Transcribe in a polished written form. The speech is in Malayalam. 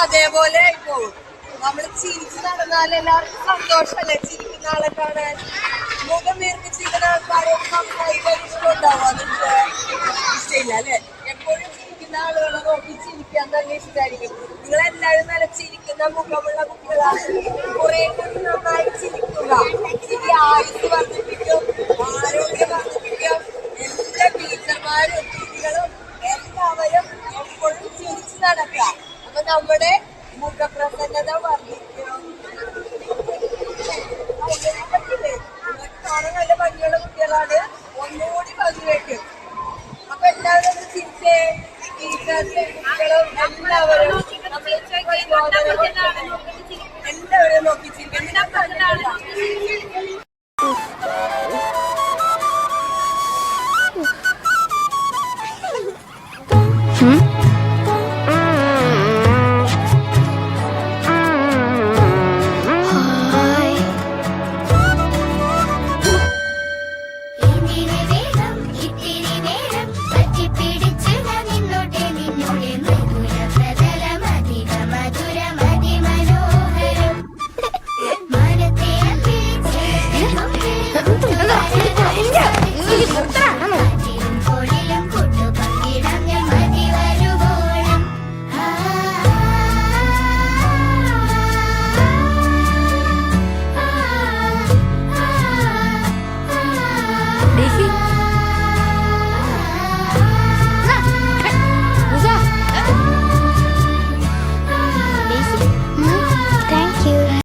അതേപോലെ പോകും. നമ്മള് ചിരിച്ച് നടന്നാൽ എല്ലാവർക്കും സന്തോഷമല്ലേ ചിരിക്കുന്ന ആളെ കാണാൻ. മുഖം വീർപ്പിച്ചിരിക്കുന്ന ആൾക്കാരോട് സംസാരിക്കാൻ ഇഷ്ടമുണ്ടാവും. അതൊക്കെ ഇഷ്ടമില്ല അല്ലെ? എപ്പോഴും ചിരിക്കുന്ന ആളുകളെ നോക്കി ചിരിക്കാൻ തന്നെ ഇഷ്ടമായിരിക്കും. നിങ്ങളെല്ലാവരും നല്ല ചിരിക്കുന്ന മുഖമുള്ള കുട്ടികളാണ്. കുറെ കൂടി നന്നായി ചിരിക്കുക. ചിരി ആയുസ് വർദ്ധിപ്പിക്കും, ആരോഗ്യം വർദ്ധിപ്പിക്കും. എല്ലാ ടീച്ചർമാരും കുട്ടികളും എല്ലാവരും എപ്പോഴും ചിരിച്ച് നടക്കുക. അപ്പൊ നമ്മുടെ മുഖപ്രസന്നത വർദ്ധിക്കും. കാണാൻ നല്ല ഭംഗിയുള്ള കുട്ടികളാണ്. ഒന്നുകൂടി ഭംഗി വയ്ക്കും. അപ്പൊ എല്ലാവരും ഒന്ന് ചിരിച്ചേ. ടീച്ചേഴ്സ് കുട്ടികളും എല്ലാവരും എല്ലാവരും നോക്കി ചിരിക്കും.